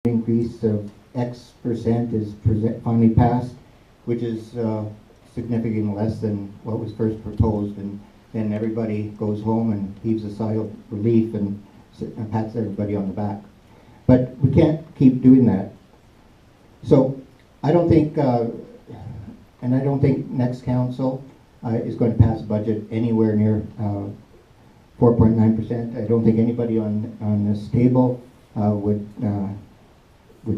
increase of X percent is finally passed, which is significantly less than what was first proposed, and then everybody goes home and heaves a sigh of relief and pats everybody on the back. But we can't keep doing that. So I don't think, and I don't think next council is going to pass a budget anywhere near 4.9%. I don't think anybody on this table would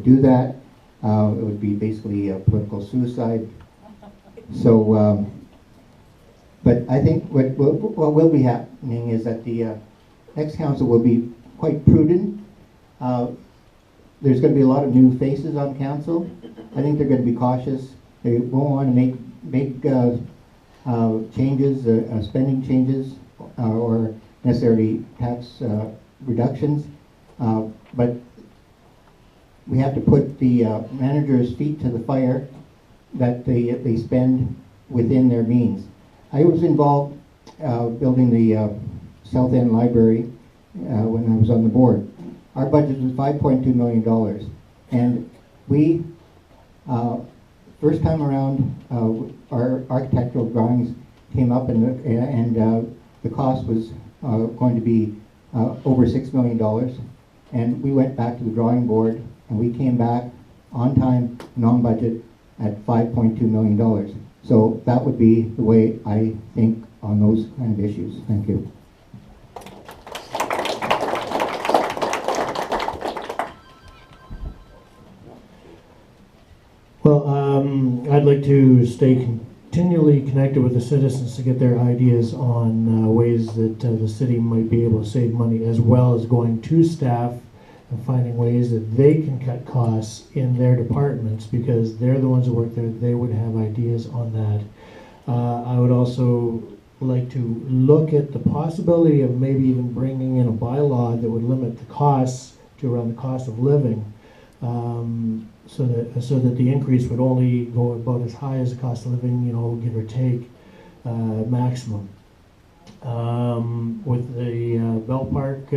do that. It would be basically a political suicide. So, but I think what will be happening is that the next council will be quite prudent. There's going to be a lot of new faces on council. I think they're going to be cautious. They won't want to make big changes, spending changes, or necessarily tax reductions. But we have to put the manager's feet to the fire that they spend within their means. I was involved building the South End Library when I was on the board. Our budget was $5.2 million, and we first time around our architectural drawings came up, and the cost was going to be over $6 million, and we went back to the drawing board, and we came back on time and on budget at $5.2 million. So that would be the way I think on those kind of issues. Thank you. Well, I'd like to stay continually connected with the citizens to get their ideas on ways that the city might be able to save money, as well as going to staff and finding ways that they can cut costs in their departments, because they're the ones that work there. They would have ideas on that. I would also like to look at the possibility of maybe even bringing in a bylaw that would limit the costs to around the cost of living, so that the increase would only go about as high as the cost of living, give or take, maximum. With the Bell Park,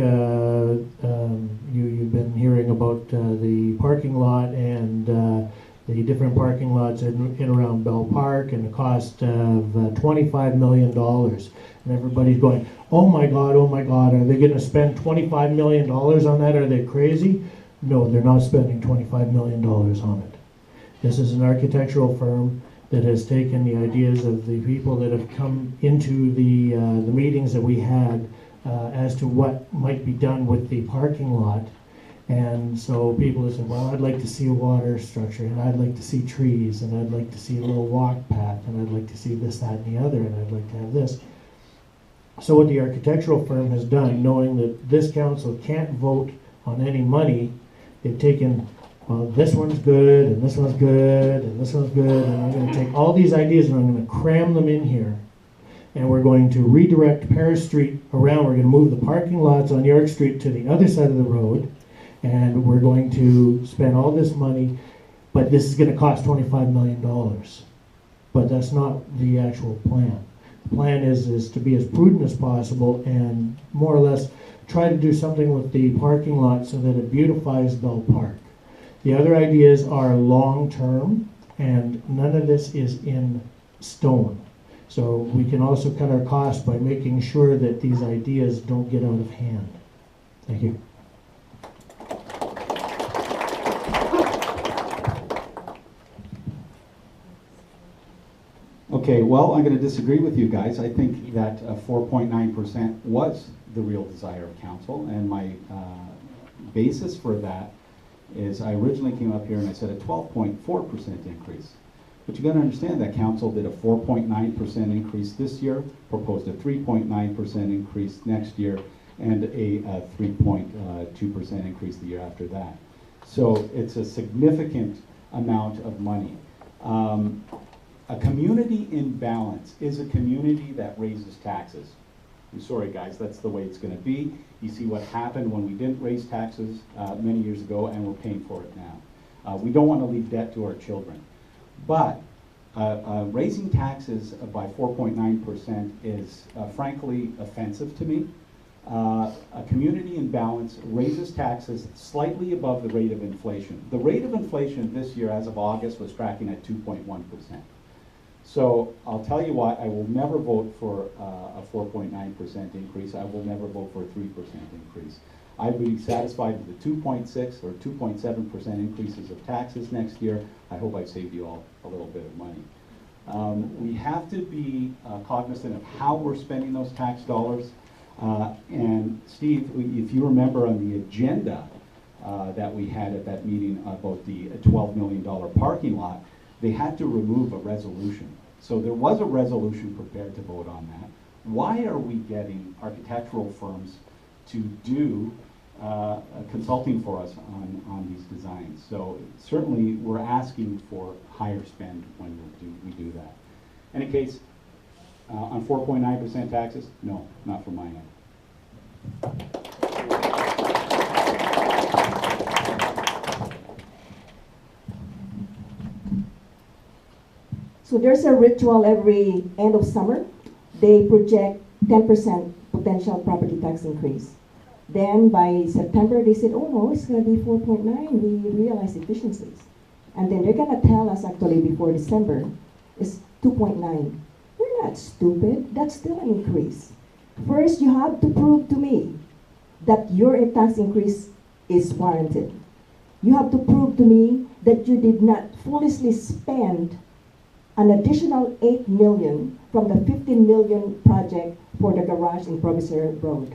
you've been hearing about the parking lot and the different parking lots in around Bell Park, and the cost of $25 million. And everybody's going, oh my God, are they going to spend $25 million on that? Are they crazy? No, they're not spending $25 million on it. This is an architectural firm that has taken the ideas of the people that have come into the meetings that we had as to what might be done with the parking lot. And so people have said, well, I'd like to see a water structure, and I'd like to see trees, and I'd like to see a little walk path, and I'd like to see this, that, and the other, and I'd like to have this. So what the architectural firm has done, knowing that this council can't vote on any money, they've taken, well, this one's good, and this one's good, and this one's good, and I'm going to take all these ideas and I'm going to cram them in here. And we're going to redirect Paris Street around. We're going to move the parking lots on York Street to the other side of the road, and we're going to spend all this money, but this is going to cost $25 million. But that's not the actual plan. The plan is to be as prudent as possible and more or less try to do something with the parking lot so that it beautifies Bell Park. The other ideas are long-term, and none of this is in stone. So we can also cut our costs by making sure that these ideas don't get out of hand. Thank you. Okay, well, I'm going to disagree with you guys. I think that 4.9% was the real desire of council, and my basis for that is I originally came up here and I said a 12.4% increase. But you got to understand that council did a 4.9% increase this year, proposed a 3.9% increase next year, and a 3.2% increase the year after that. So it's a significant amount of money. A community in balance is a community that raises taxes. I'm sorry guys, that's the way it's going to be. You see what happened when we didn't raise taxes many years ago, and we're paying for it now. We don't want to leave debt to our children. But raising taxes by 4.9% is frankly offensive to me. A community in balance raises taxes slightly above the rate of inflation. The rate of inflation this year, as of August, was tracking at 2.1%. So I'll tell you what, I will never vote for a 4.9% increase. I will never vote for a 3% increase. I would be satisfied with the 2.6 or 2.7% increases of taxes next year. I hope I've saved you all a little bit of money. We have to be cognizant of how we're spending those tax dollars. And Steve, if you remember on the agenda that we had at that meeting about the $12 million parking lot, they had to remove a resolution. So there was a resolution prepared to vote on that. Why are we getting architectural firms to do consulting for us on these designs? So certainly we're asking for higher spend when we do that. Any case, on 4.9% taxes, no, not from my end. So there's a ritual every end of summer. They project 10% potential property tax increase. Then by September, they said, oh no, it's going to be 4.9. We realize efficiencies. And then they're going to tell us actually before December, it's 2.9. We're not stupid. That's still an increase. First, you have to prove to me that your tax increase is warranted. You have to prove to me that you did not foolishly spend an additional $8 million from the $15 million project for the garage in Provisory Road.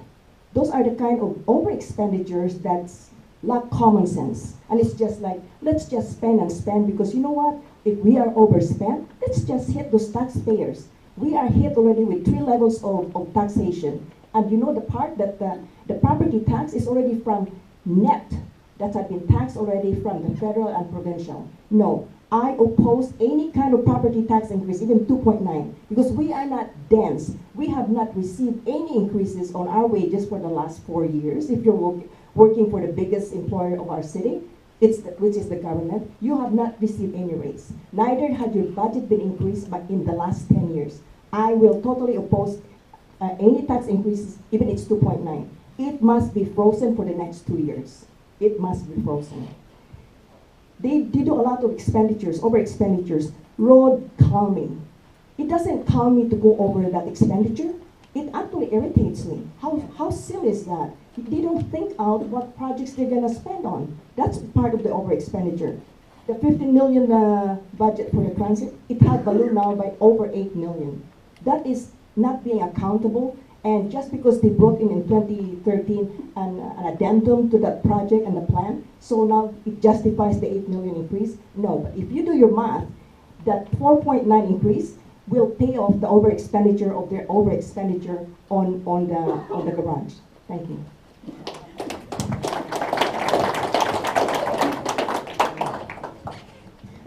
Those are the kind of over expenditures that's lack common sense. And it's just like, let's just spend and spend, because you know what? If we are overspent, let's just hit those taxpayers. We are hit already with 3 levels of taxation. And you know the part that the property tax is already from net, that have been taxed already from the federal and provincial. No, I oppose any kind of property tax increase, even 2.9, because we are not dense. We have not received any increases on our wages for the last 4 years. If you're working for the biggest employer of our city, which is the government, you have not received any raise. Neither had your budget been increased in the last 10 years. I will totally oppose any tax increases, even it's 2.9. It must be frozen for the next 2 years. It must be frozen. They do a lot of expenditures, over expenditures. Road calming. It doesn't calm me to go over that expenditure. It actually irritates me. How silly is that? They don't think out what projects they're gonna spend on. That's part of the over expenditure. The 15 million budget for the transit, it had ballooned now by over 8 million. That is not being accountable. And just because they brought in 2013 an addendum to that project and the plan, so now it justifies the 8 million increase? No, but if you do your math, that 4.9 increase will pay off the over expenditure of their over expenditure on the garage. Thank you.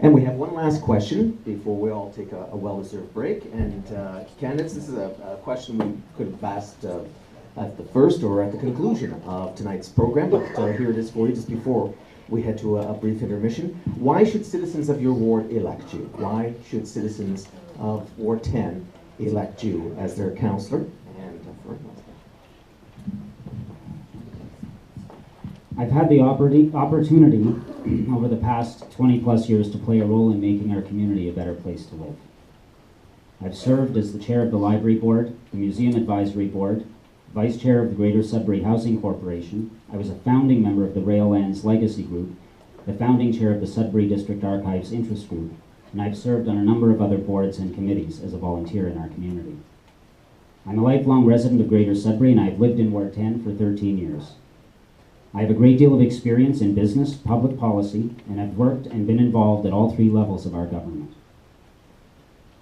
And we have one last question before we all take a well-deserved break. And candidates, this is a question we could have asked at the first or at the conclusion of tonight's program, but here it is for you just before we head to a brief intermission. Why should citizens of your ward elect you? Why should citizens of Ward 10 elect you as their councillor? I've had the opportunity over the past 20 plus years to play a role in making our community a better place to live. I've served as the chair of the Library Board, the Museum Advisory Board, vice chair of the Greater Sudbury Housing Corporation. I was a founding member of the Raillands Legacy Group, the founding chair of the Sudbury District Archives Interest Group, and I've served on a number of other boards and committees as a volunteer in our community. I'm a lifelong resident of Greater Sudbury, and I've lived in Ward 10 for 13 years. I have a great deal of experience in business, public policy, and I've worked and been involved at all 3 levels of our government.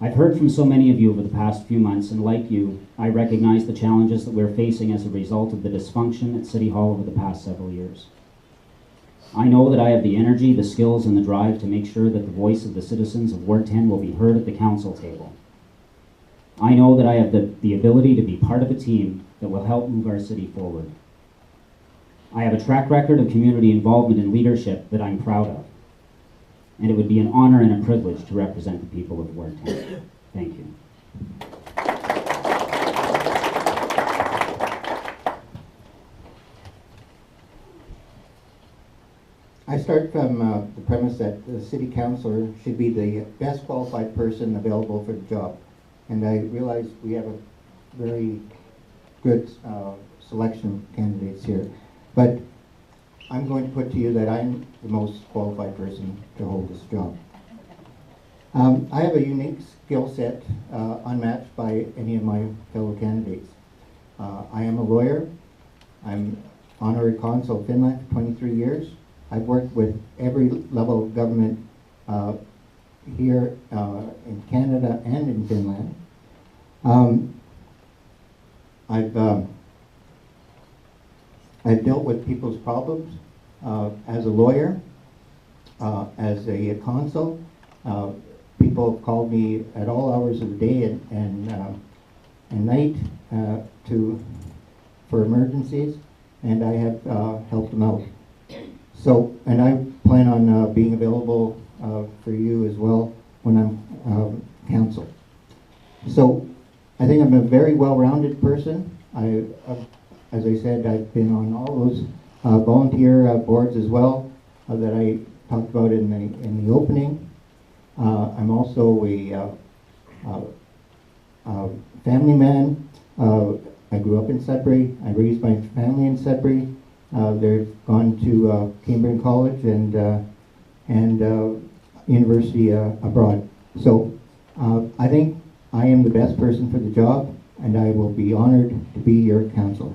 I've heard from so many of you over the past few months, and like you, I recognize the challenges that we're facing as a result of the dysfunction at City Hall over the past several years. I know that I have the energy, the skills, and the drive to make sure that the voice of the citizens of Ward 10 will be heard at the council table. I know that I have the ability to be part of a team that will help move our city forward. I have a track record of community involvement and leadership that I'm proud of, and it would be an honor and a privilege to represent the people of Ward 10. Thank you. start from the premise that the city councilor should be the best qualified person available for the job. And I realize we have a very good selection of candidates here. But I'm going to put to you that I'm the most qualified person to hold this job. I have a unique skill set unmatched by any of my fellow candidates. I am a lawyer. I'm honorary consul of Finland for 23 years. I've worked with every level of government here in Canada and in Finland. I've dealt with people's problems as a lawyer, as a consul. People have called me at all hours of the day and night for emergencies, and I have helped them out. So, and I plan on being available for you as well when I'm counsel. So, I think I'm a very well-rounded person. As I said, I've been on all those volunteer boards as well that I talked about in the opening. I'm also a family man. I grew up in Sudbury. I raised my family in Sudbury. They've gone to Cambridge College and university abroad. So I think I am the best person for the job, and I will be honored to be your counselor.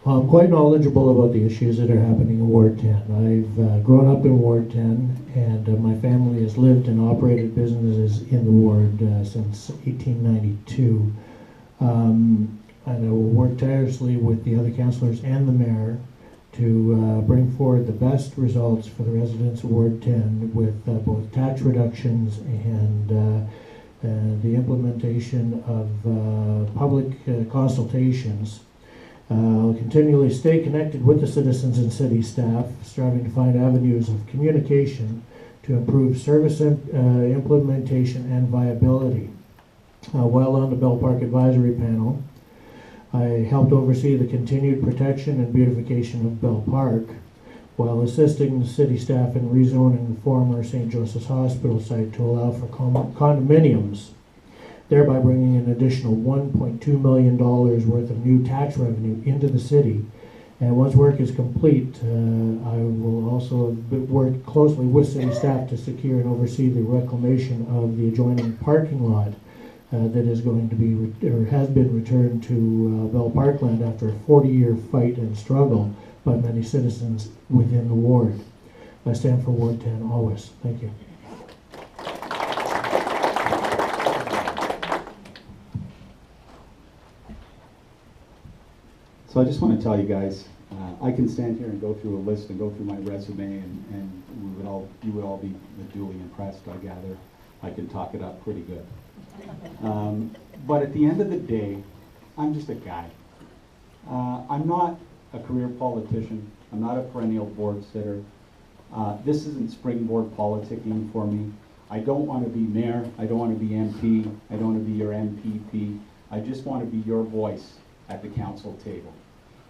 I'm quite knowledgeable about the issues that are happening in Ward 10. I've grown up in Ward 10, and my family has lived and operated businesses in the ward since 1892. And I will work tirelessly with the other councillors and the mayor to bring forward the best results for the residents of Ward 10 with both tax reductions and the implementation of public consultations. I'll continually stay connected with the citizens and city staff, striving to find avenues of communication to improve service implementation and viability. While on the Bell Park Advisory Panel, I helped oversee the continued protection and beautification of Bell Park, while assisting the city staff in rezoning the former St. Joseph's Hospital site to allow for condominiums, thereby bringing an additional $1.2 million worth of new tax revenue into the city. And once work is complete, I will also work closely with city staff to secure and oversee the reclamation of the adjoining parking lot that is going to be, or has been returned to Bell Parkland after a 40-year fight and struggle by many citizens within the ward. I stand for Ward 10 always. Thank you. So I just want to tell you guys, I can stand here and go through a list and go through my resume, and you would all be duly impressed, I gather. I can talk it up pretty good. But at the end of the day, I'm just a guy. I'm not a career politician. I'm not a perennial board sitter. This isn't springboard politicking for me. I don't want to be mayor. I don't want to be MP. I don't want to be your MPP. I just want to be your voice at the council table.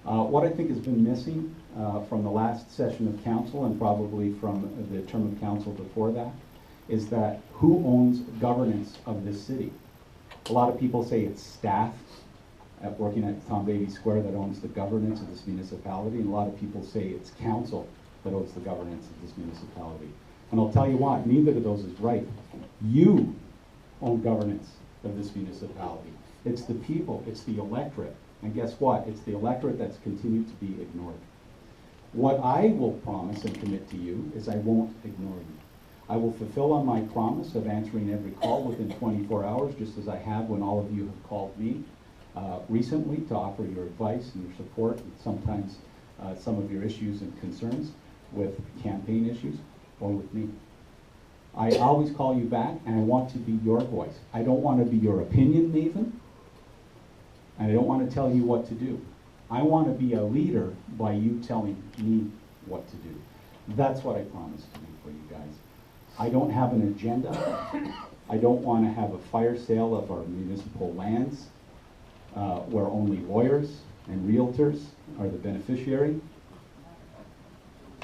What I think has been missing from the last session of council, and probably from the term of council before that, is that who owns governance of this city? A lot of people say it's staff working at Tom Beatty Square that owns the governance of this municipality, and a lot of people say it's council that owns the governance of this municipality. And I'll tell you what, neither of those is right. You own governance of this municipality. It's the people, it's the electorate. And guess what? It's the electorate that's continued to be ignored. What I will promise and commit to you is I won't ignore you. I will fulfill on my promise of answering every call within 24 hours, just as I have when all of you have called me recently to offer your advice and your support, and sometimes some of your issues and concerns with campaign issues or with me. I always call you back, and I want to be your voice. I don't want to be your opinion, Nathan. And I don't want to tell you what to do. I want to be a leader by you telling me what to do. That's what I promise to do for you guys. I don't have an agenda. I don't want to have a fire sale of our municipal lands. where only lawyers and realtors are the beneficiary.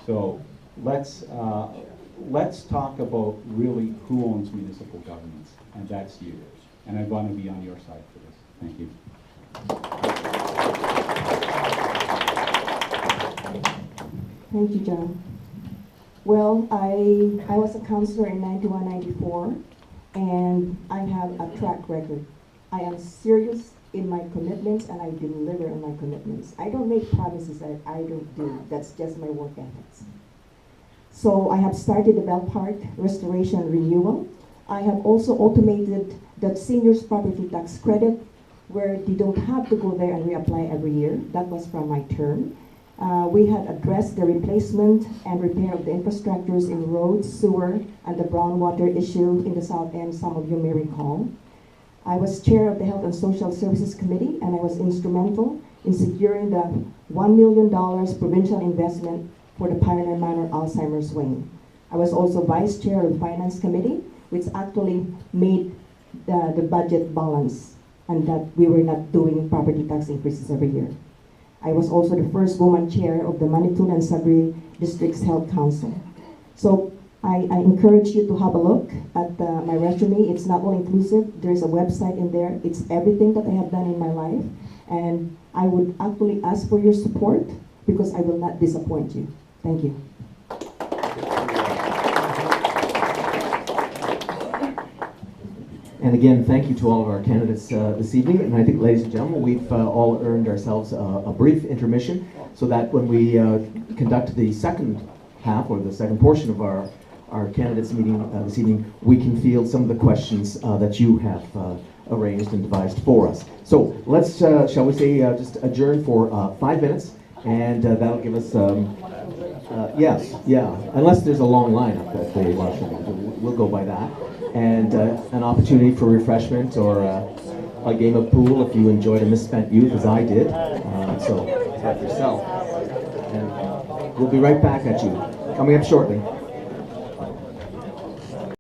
So let's talk about really who owns municipal governments, and that's you. And I want to be on your side for this. Thank you. Thank you, John. Well, I was a counselor in 91, 94, and I have a track record. I am serious in my commitments, and I deliver on my commitments. I don't make promises that I don't do. That's just my work ethics. So I have started the Bell Park restoration and renewal. I have also automated the seniors property tax credit, where they don't have to go there and reapply every year. That was from my term. We had addressed the replacement and repair of the infrastructures in roads, sewer, and the brown water issue in the South End, some of you may recall. I was chair of the Health and Social Services Committee, and I was instrumental in securing the $1 million provincial investment for the Pioneer Manor Alzheimer's Wing. I was also vice chair of the Finance Committee, which actually made the budget balance, and that we were not doing property tax increases every year. I was also the first woman chair of the Manitoulin and Sudbury District's Health Council. So I encourage you to have a look at my resume. It's not all inclusive. There's a website in there. It's everything that I have done in my life. And I would actually ask for your support because I will not disappoint you. Thank you. And again, thank you to all of our candidates this evening. And I think, ladies and gentlemen, we've all earned ourselves a brief intermission so that when we conduct the second half or the second portion of our candidates meeting this evening, we can field some of the questions that you have arranged and devised for us. So let's, shall we say, just adjourn for 5 minutes, and that'll give us, yes, yeah, unless there's a long line up at the washroom, we'll go by that. And an opportunity for refreshment or a game of pool if you enjoyed a misspent youth as I did. So help yourself. And we'll be right back at you, coming up shortly.